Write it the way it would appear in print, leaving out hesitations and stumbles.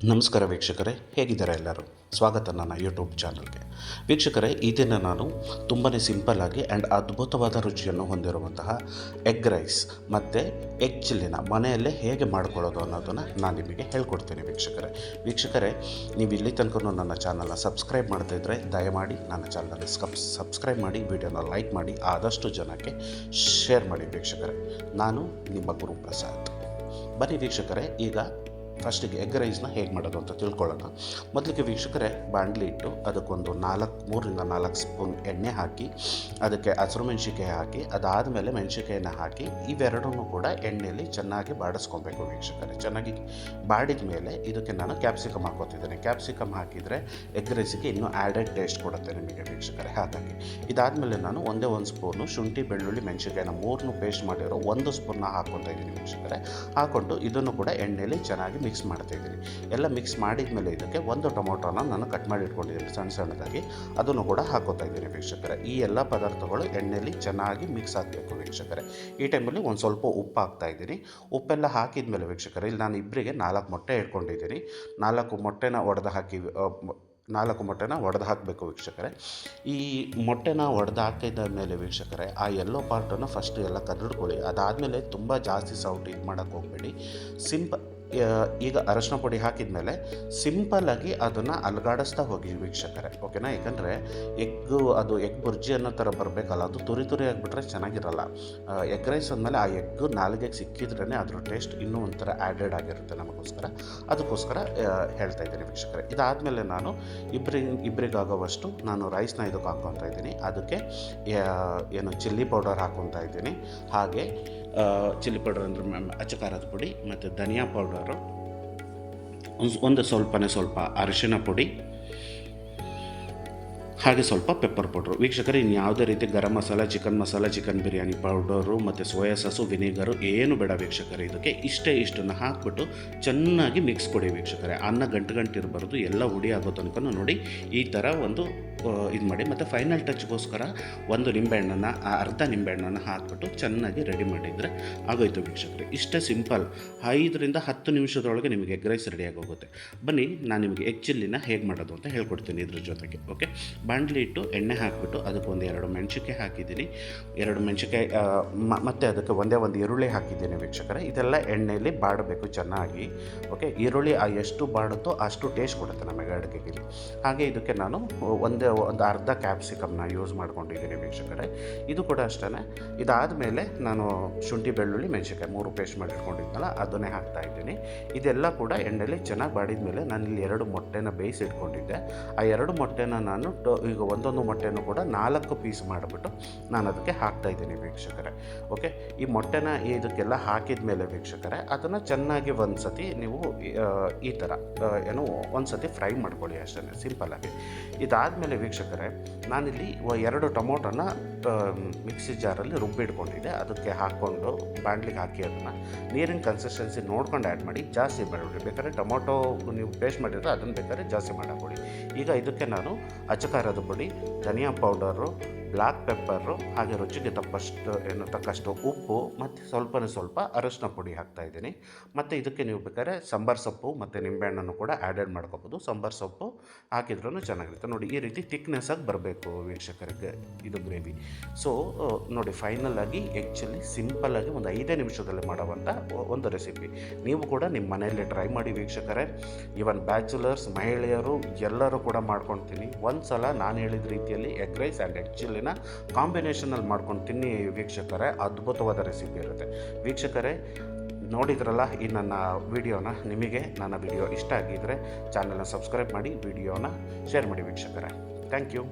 ನಮಸ್ಕಾರ ವೀಕ್ಷಕರೇ, ಹೇಗಿದ್ದಾರೆ ಎಲ್ಲರೂ? ಸ್ವಾಗತ ನನ್ನ ಯೂಟ್ಯೂಬ್ ಚಾನಲ್ಗೆ. ವೀಕ್ಷಕರೇ, ಈ ದಿನ ನಾನು ತುಂಬಾ ಸಿಂಪಲ್ಲಾಗಿ ಆ್ಯಂಡ್ ಅದ್ಭುತವಾದ ರುಚಿಯನ್ನು ಹೊಂದಿರುವಂತಹ ಎಗ್ ರೈಸ್ ಮತ್ತು ಎಗ್ ಚಿಲ್ಲಿನ ಮನೆಯಲ್ಲೇ ಹೇಗೆ ಮಾಡ್ಕೊಳ್ಳೋದು ಅನ್ನೋದನ್ನು ನಾನು ನಿಮಗೆ ಹೇಳ್ಕೊಡ್ತೀನಿ ವೀಕ್ಷಕರೇ, ನೀವು ಇಲ್ಲಿ ತನಕ ನನ್ನ ಚಾನಲ್ನ ಸಬ್ಸ್ಕ್ರೈಬ್ ಮಾಡ್ತಾಯಿದ್ರೆ ದಯಮಾಡಿ ನನ್ನ ಚಾನಲ್ನ ಸಬ್ಸ್ಕ್ರೈಬ್ ಮಾಡಿ, ವಿಡಿಯೋನ ಲೈಕ್ ಮಾಡಿ, ಆದಷ್ಟು ಜನಕ್ಕೆ ಶೇರ್ ಮಾಡಿ ವೀಕ್ಷಕರೇ. ನಾನು ನಿಮ್ಮ ಗುರುಪ್ರಸಾದ್. ಬನ್ನಿ ವೀಕ್ಷಕರೇ, ಈಗ ಫಸ್ಟಿಗೆ ಎಗ್ ರೈಸ್ನ ಹೇಗೆ ಮಾಡೋದು ಅಂತ ತಿಳ್ಕೊಳ್ಳೋಣ. ಮೊದಲಿಗೆ ವೀಕ್ಷಕರೇ, ಬಾಣಲಿ ಇಟ್ಟು ಅದಕ್ಕೊಂದು 3ರಿಂದ 4 ಸ್ಪೂನ್ ಎಣ್ಣೆ ಹಾಕಿ, ಅದಕ್ಕೆ ಹಸಿರು ಮೆಣಸಿಕಾಯಿ ಹಾಕಿ, ಅದಾದಮೇಲೆ ಮೆಣಸಿಕಾಯಿನ ಹಾಕಿ, ಇವೆರಡನ್ನೂ ಕೂಡ ಎಣ್ಣೆಯಲ್ಲಿ ಚೆನ್ನಾಗಿ ಬಾಡಿಸ್ಕೊಬೇಕು ವೀಕ್ಷಕರೇ. ಚೆನ್ನಾಗಿ ಬಾಡಿದ ಮೇಲೆ ಇದಕ್ಕೆ ನಾನು ಕ್ಯಾಪ್ಸಿಕಮ್ ಹಾಕೋತಿದ್ದೇನೆ. ಕ್ಯಾಪ್ಸಿಕಮ್ ಹಾಕಿದರೆ ಎಗ್ ರೈಸಿಗೆ ಇನ್ನೂ ಆ್ಯಡೆಡ್ ಟೇಸ್ಟ್ ಕೊಡುತ್ತೆ ನಿಮಗೆ ವೀಕ್ಷಕರೇ. ಹಾಗಾಗಿ ಇದಾದಮೇಲೆ ನಾನು ಒಂದೇ ಒಂದು ಸ್ಪೂನು ಶುಂಠಿ, ಬೆಳ್ಳುಳ್ಳಿ, ಮೆಣಸಿಕಾಯಿನ 3 ಪೇಸ್ಟ್ ಮಾಡಿರೋ 1 ಸ್ಪೂನ್ನ ಹಾಕ್ಕೊತಾ ಇದ್ದೀನಿ ವೀಕ್ಷಕರೇ. ಹಾಕ್ಕೊಂಡು ಇದನ್ನು ಕೂಡ ಎಣ್ಣೆಯಲ್ಲಿ ಚೆನ್ನಾಗಿ ಮಿಕ್ಸ್ ಮಾಡ್ತಾಯಿದ್ದೀನಿ. ಎಲ್ಲ ಮಿಕ್ಸ್ ಮಾಡಿದ ಮೇಲೆ ಇದಕ್ಕೆ ಒಂದು ಟೊಮೊಟೊನ ನಾನು ಕಟ್ ಮಾಡಿ ಇಟ್ಕೊಂಡಿದ್ದೀನಿ ಸಣ್ಣದಾಗಿ, ಅದನ್ನು ಕೂಡ ಹಾಕೋತಾ ಇದ್ದೀನಿ ವೀಕ್ಷಕರೇ. ಈ ಎಲ್ಲ ಪದಾರ್ಥಗಳು ಎಣ್ಣೆಯಲ್ಲಿ ಚೆನ್ನಾಗಿ ಮಿಕ್ಸ್ ಆಗಬೇಕು ವೀಕ್ಷಕರೇ. ಈ ಟೈಮಲ್ಲಿ ಒಂದು ಸ್ವಲ್ಪ ಉಪ್ಪು ಹಾಕ್ತಾ ಇದ್ದೀನಿ. ಉಪ್ಪೆಲ್ಲ ಹಾಕಿದ ಮೇಲೆ ವೀಕ್ಷಕರೇ, ಇಲ್ಲಿ ನಾನು ಇಬ್ಬರಿಗೆ 4 ಮೊಟ್ಟೆ ಇಟ್ಕೊಂಡಿದ್ದೀನಿ. 4 ಮೊಟ್ಟೆನ ಒಡೆದು ಹಾಕಬೇಕು ವೀಕ್ಷಕರೇ. ಈ ಮೊಟ್ಟೆನ ಒಡೆದು ಹಾಕಿದ ಮೇಲೆ ವೀಕ್ಷಕರೇ, ಆ ಎಲ್ಲೋ ಪಾರ್ಟನ್ನು ಫಸ್ಟ್ ಎಲ್ಲ ಕದ್ದಿಡ್ಕೊಳ್ಳಿ. ಅದಾದಮೇಲೆ ತುಂಬ ಜಾಸ್ತಿ ಸೌಟ್ ಇದು ಮಾಡೋಕ್ಕೆ ಹೋಗಬೇಡಿ. ಈಗ ಅರಶಿನ ಪುಡಿ ಹಾಕಿದ ಮೇಲೆ ಸಿಂಪಲ್ಲಾಗಿ ಅದನ್ನು ಅಲುಗಾಡಿಸ್ತಾ ಹೋಗಿ ವೀಕ್ಷಕರೇ, ಓಕೆನಾ? ಯಾಕಂದರೆ ಎಗ್ ಬುರ್ಜಿ ಅನ್ನೋ ಥರ ಬರಬೇಕಲ್ಲ, ಅದು ತುರಿ ಆಗಿಬಿಟ್ರೆ ಚೆನ್ನಾಗಿರಲ್ಲ. ಎಗ್ ರೈಸ್ ಅಂದಮೇಲೆ ಆ ಎಗ್ಗು ನಾಲಿಗೆಗೆ ಸಿಕ್ಕಿದ್ರೇ ಅದ್ರ ಟೇಸ್ಟ್ ಇನ್ನೂ ಒಂಥರ ಆ್ಯಡೆಡ್ ಆಗಿರುತ್ತೆ ಅದಕ್ಕೋಸ್ಕರ ಹೇಳ್ತಾ ಇದ್ದೀನಿ ವೀಕ್ಷಕರೇ. ಇದಾದಮೇಲೆ ನಾನು ಇಬ್ಬರಿಗಾಗೋವಷ್ಟು ನಾನು ರೈಸ್ನ ಇದಕ್ಕೆ ಹಾಕ್ಕೊತಾ ಇದ್ದೀನಿ. ಅದಕ್ಕೆ ಚಿಲ್ಲಿ ಪೌಡರ್ ಹಾಕ್ಕೊತಾ ಇದ್ದೀನಿ. ಹಾಗೆ ಚಿಲ್ಲಿ ಪೌಡರ್ ಅಂದರೆ ಅಚ್ಚ ಖಾರದ ಪುಡಿ ಮತ್ತು ಧನಿಯಾ ಪೌಡರು, ಒಂದು ಸ್ವಲ್ಪ ಅರಿಶಿನ ಪುಡಿ, ಹಾಗೆ ಸ್ವಲ್ಪ ಪೆಪ್ಪರ್ ಪೌಡ್ರು ವೀಕ್ಷಕರೇ. ಇನ್ನು ಯಾವುದೇ ರೀತಿ ಗರಂ ಮಸಾಲ, ಚಿಕನ್ ಬಿರಿಯಾನಿ ಪೌಡರು ಮತ್ತು ಸೋಯಾ ಸಾಸು, ವಿನಿಗರು ಏನು ಬೇಡ ವೀಕ್ಷಕರೇ. ಇದಕ್ಕೆ ಇಷ್ಟನ್ನು ಹಾಕ್ಬಿಟ್ಟು ಚೆನ್ನಾಗಿ ಮಿಕ್ಸ್ ಕೊಡಿ ವೀಕ್ಷಕರೇ. ಅನ್ನ ಗಂಟು ಇರಬಾರ್ದು, ಎಲ್ಲ ಹುಡಿ ಆಗೋ ತನಕ ನೋಡಿ ಈ ಥರ ಒಂದು ಇದು ಮಾಡಿ. ಮತ್ತು ಫೈನಲ್ ಟಚ್ಗೋಸ್ಕರ ಅರ್ಧ ನಿಂಬೆಹಣ್ಣನ್ನು ಹಾಕ್ಬಿಟ್ಟು ಚೆನ್ನಾಗಿ ರೆಡಿ ಮಾಡಿದರೆ ಆಗೋಯ್ತು ವೀಕ್ಷಕರೇ. ಇಷ್ಟೇ ಸಿಂಪಲ್. 5ರಿಂದ 10 ನಿಮಿಷದೊಳಗೆ ನಿಮಗೆ ಎಗ್ ರೈಸ್ ರೆಡಿಯಾಗಿ ಹೋಗುತ್ತೆ. ಬನ್ನಿ, ನಾನು ನಿಮಗೆ ಎಗ್ ಚಿಲ್ಲಿನ ಹೇಗೆ ಮಾಡೋದು ಅಂತ ಹೇಳ್ಕೊಡ್ತೀನಿ ಇದ್ರ ಜೊತೆಗೆ. ಓಕೆ, ಬಾಣಲಿ ಇಟ್ಟು ಎಣ್ಣೆ ಹಾಕಿಬಿಟ್ಟು ಅದಕ್ಕೆ 2 ಮೆಣಸಿಕಾಯಿ ಹಾಕಿದ್ದೀನಿ. 2 ಮೆಣಸಿಕಾಯಿ ಮತ್ತು ಅದಕ್ಕೆ ಒಂದು ಈರುಳ್ಳಿ ಹಾಕಿದ್ದೀನಿ ವೀಕ್ಷಕರೇ. ಇದೆಲ್ಲ ಎಣ್ಣೆಯಲ್ಲಿ ಬಾಡಬೇಕು ಚೆನ್ನಾಗಿ. ಓಕೆ, ಈರುಳ್ಳಿ ಎಷ್ಟು ಬಾಡುತ್ತೋ ಅಷ್ಟು ಟೇಸ್ಟ್ ಕೊಡುತ್ತೆ ನಮಗೆ ಅಡುಗೆಗೆ. ಹಾಗೆ ಇದಕ್ಕೆ ನಾನು ಒಂದು ಅರ್ಧ ಕ್ಯಾಪ್ಸಿಕಮ್ನ ಯೂಸ್ ಮಾಡ್ಕೊಂಡಿದ್ದೀನಿ ವೀಕ್ಷಕರೇ. ಇದು ಕೂಡ ಅಷ್ಟೇ. ಇದಾದಮೇಲೆ ನಾನು ಶುಂಠಿ, ಬೆಳ್ಳುಳ್ಳಿ, ಮೆಣಸಿಕಾಯಿ 3 ಪೇಸ್ಟ್ ಮಾಡಿ ಇಟ್ಕೊಂಡಿದ್ನಲ್ಲ ಅದನ್ನೇ ಹಾಕ್ತಾ ಇದ್ದೀನಿ. ಇದೆಲ್ಲ ಕೂಡ ಎಣ್ಣೆಯಲ್ಲಿ ಚೆನ್ನಾಗಿ ಬಾಡಿದ ಮೇಲೆ ನಾನಿಲ್ಲಿ 2 ಮೊಟ್ಟೆನ ಬೇಯಿಸಿ ಇಟ್ಕೊಂಡಿದ್ದೆ. ಆ 2 ಮೊಟ್ಟೆನ ನಾನು ಈಗ ಒಂದೊಂದು ಮೊಟ್ಟೆನೂ ಕೂಡ 4 ಪೀಸ್ ಮಾಡಿಬಿಟ್ಟು ನಾನು ಅದಕ್ಕೆ ಹಾಕ್ತಾಯಿದ್ದೀನಿ ವೀಕ್ಷಕರೇ. ಓಕೆ, ಈ ಮೊಟ್ಟೆನ ಇದಕ್ಕೆಲ್ಲ ಹಾಕಿದ ಮೇಲೆ ವೀಕ್ಷಕರೇ, ಅದನ್ನು ಚೆನ್ನಾಗಿ ಒಂದು ಸತಿ ನೀವು ಈ ಥರ ಒಂದು ಸತಿ ಫ್ರೈ ಮಾಡ್ಕೊಳ್ಳಿ ಅಷ್ಟೇ, ಸಿಂಪಲ್ಲಾಗಿ. ಇದಾದಮೇಲೆ ವೀಕ್ಷಕರೇ, ನಾನಿಲ್ಲಿ 2 ಟೊಮೊಟೊನ ಮಿಕ್ಸಿ ಜಾರಲ್ಲಿ ರುಬ್ಬಿಟ್ಕೊಂಡಿದ್ದೆ. ಅದಕ್ಕೆ ಹಾಕ್ಕೊಂಡು ಬಾಣಲಿಗೆ ಹಾಕಿ ಅದನ್ನು ನೀರಿನ ಕನ್ಸಿಸ್ಟೆನ್ಸಿ ನೋಡ್ಕೊಂಡು ಆ್ಯಡ್ ಮಾಡಿ. ಜಾಸ್ತಿ ಬೇಡಬಿಡಿ, ಬೇಕಾದ್ರೆ ಟೊಮೊಟೊ ನೀವು ಪೇಸ್ಟ್ ಮಾಡಿದ್ರೆ ಅದನ್ನು ಬೇಕಾದ್ರೆ ಜಾಸ್ತಿ ಮಾಡಾಕೊಳ್ಳಿ. ಈಗ ಇದಕ್ಕೆ ನಾನು ಅಚ್ಚ ಖಾರದ ಪುಡಿ, ಧನಿಯಾ ಪೌಡರು, ಬ್ಲ್ಯಾಕ್ ಪೆಪ್ಪರು, ಹಾಗೆ ರುಚಿಗೆ ತಕ್ಕಷ್ಟು ಉಪ್ಪು ಮತ್ತು ಸ್ವಲ್ಪ ಅರಶಿನ ಪುಡಿ ಹಾಕ್ತಾಯಿದ್ದೀನಿ. ಮತ್ತು ಇದಕ್ಕೆ ನೀವು ಬೇಕಾದ್ರೆ ಸಾಂಬಾರು ಸೊಪ್ಪು ಮತ್ತು ನಿಂಬೆಹಣ್ಣನ್ನು ಕೂಡ ಆ್ಯಡೆಡ್ ಮಾಡ್ಕೋಬೋದು. ಸಾಂಬಾರು ಸೊಪ್ಪು ಹಾಕಿದ್ರೂ ಚೆನ್ನಾಗಿರುತ್ತೆ ನೋಡಿ. ಈ ರೀತಿ ಥಿಕ್ನೆಸ್ಸಾಗಿ ಬರಬೇಕು ವೀಕ್ಷಕರಿಗೆ ಇದು ಗ್ರೇವಿ. ಸೊ ನೋಡಿ, ಫೈನಲಾಗಿ ಆ್ಯಕ್ಚುಲಿ ಸಿಂಪಲ್ಲಾಗಿ ಒಂದು 5 ನಿಮಿಷದಲ್ಲಿ ಮಾಡುವಂಥ ಒಂದು ರೆಸಿಪಿ. ನೀವು ಕೂಡ ನಿಮ್ಮ ಮನೆಯಲ್ಲಿ ಟ್ರೈ ಮಾಡಿ ವೀಕ್ಷಕರೇ. ಈವನ್ ಬ್ಯಾಚುಲರ್ಸ್, ಮಹಿಳೆಯರು ಎಲ್ಲರೂ ಕೂಡ ಮಾಡ್ಕೊಳ್ತೀನಿ. ಒಂದು ಸಲ ನಾನು ಹೇಳಿದ ರೀತಿಯಲ್ಲಿ ಎಗ್ ರೈಸ್ ಆ್ಯಂಡ್ ಎಗ್ ಚಿಲ್ಲಿನ ಕಾಂಬಿನೇಷನಲ್ಲಿ ಮಾಡ್ಕೊಂಡು ತಿನ್ನಿ ವೀಕ್ಷಕರೇ. ಅದ್ಭುತವಾದ ರೆಸಿಪಿ ಇರುತ್ತೆ ವೀಕ್ಷಕರೇ. ನೋಡಿದ್ರಲ್ಲ ಈ ನನ್ನ ವಿಡಿಯೋನ. ನಿಮಗೆ ನನ್ನ ವಿಡಿಯೋ ಇಷ್ಟ ಆಗಿದ್ದರೆ ಚಾನಲ್ನ ಸಬ್ಸ್ಕ್ರೈಬ್ ಮಾಡಿ, ವಿಡಿಯೋನ ಶೇರ್ ಮಾಡಿ ವೀಕ್ಷಕರೇ. Thank you.